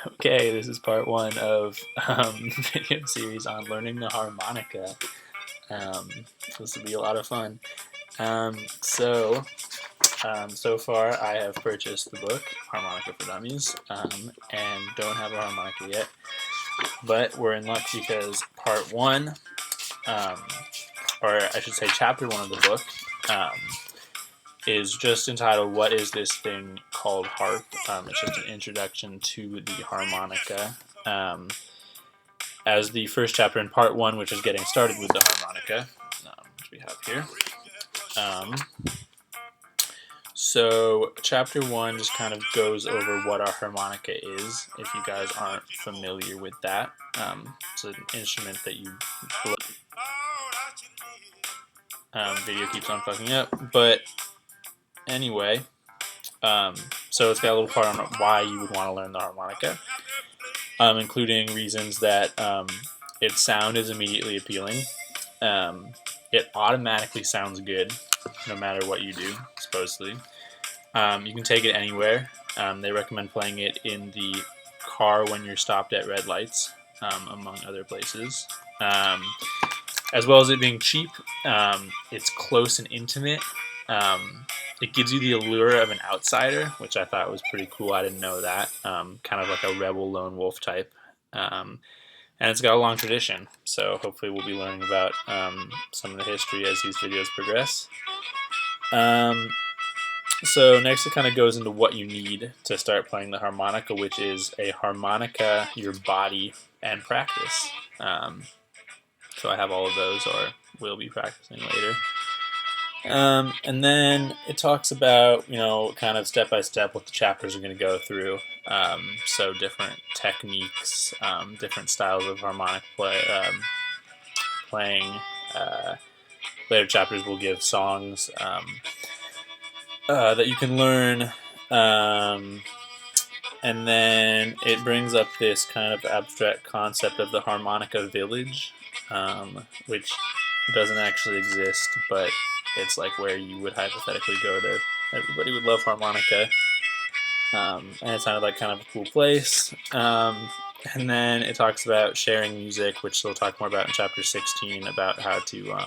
Okay, this is part one of video series on learning the harmonica. This will be a lot of fun. So far I have purchased the book Harmonica for Dummies and don't have a harmonica yet, but we're in luck because part one, or I should say chapter one of the book, is just entitled "What is this thing called harp?" It's just an introduction to the harmonica. As the first chapter in part one, which is getting started with the harmonica, which we have here. So chapter one just kind of goes over what our harmonica is, if you guys aren't familiar with that. It's an instrument that you play. Video keeps on fucking up, but anyway, so it's got a little part on why you would want to learn the harmonica, including reasons that its sound is immediately appealing. It automatically sounds good no matter what you do, supposedly. You can take it anywhere. They recommend playing it in the car when you're stopped at red lights, among other places. As well as it being cheap, it's close and intimate. It gives you the allure of an outsider, which I thought was pretty cool. I didn't know that. Kind of like a rebel lone wolf type. And it's got a long tradition, so hopefully we'll be learning about some of the history as these videos progress. So next it kind of goes into what you need to start playing the harmonica, which is a harmonica, your body, and practice. So I have all of those, or will be practicing later. And then it talks about, kind of step by step what the chapters are going to go through. So different techniques, different styles of harmonic playing. Later chapters will give songs that you can learn. And then it brings up this kind of abstract concept of the harmonica village, which doesn't actually exist, but it's like where you would hypothetically go to. Everybody would love harmonica, and it sounded like kind of a cool place. And then it talks about sharing music, which they'll talk more about in chapter 16, about how to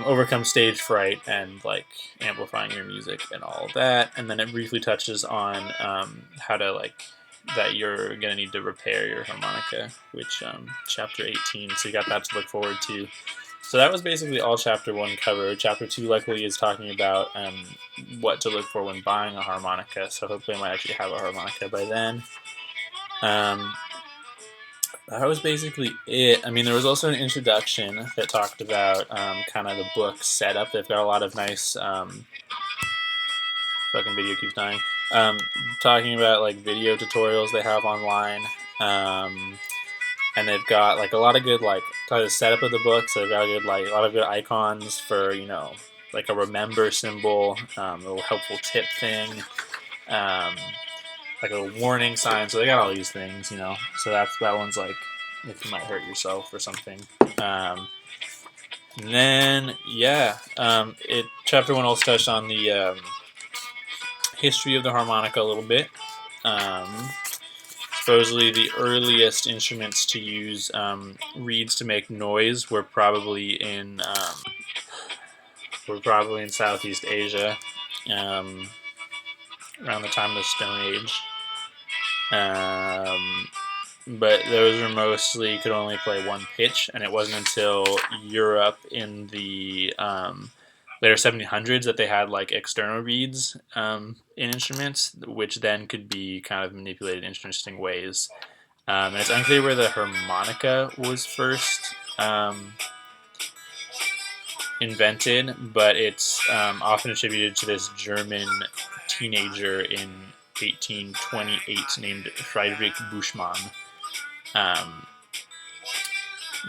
overcome stage fright and like amplifying your music and all of that. And then it briefly touches on how to that you're gonna need to repair your harmonica, which chapter 18. So you got that to look forward to. So that was basically all chapter one covered. Chapter two, luckily, is talking about what to look for when buying a harmonica. So hopefully I might actually have a harmonica by then. That was basically it. I mean, there was also an introduction that talked about kind of the book setup. They've got a lot of nice fucking video keeps dying. Talking about like video tutorials they have online. And they've got like a lot of good the setup of the book. So they've got a lot of good icons for like a remember symbol, a little helpful tip thing, like a warning sign. So they got all these things, So that one's like if you might hurt yourself or something. And then chapter one also touched on the history of the harmonica a little bit. Supposedly the earliest instruments to use reeds to make noise were probably in Southeast Asia, around the time of the Stone Age. But those were mostly could only play one pitch, and it wasn't until Europe in the later 1700s that they had like external reeds in instruments, which then could be kind of manipulated in interesting ways. And it's unclear where the harmonica was first invented, but it's often attributed to this German teenager in 1828 named Friedrich Buschmann.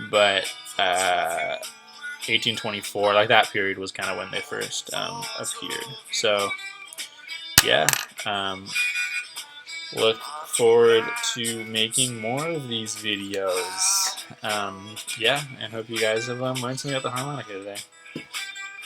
But 1824, like that period, was kind of when they first appeared. So, yeah, look forward to making more of these videos. And hope you guys have learned something about the harmonica today.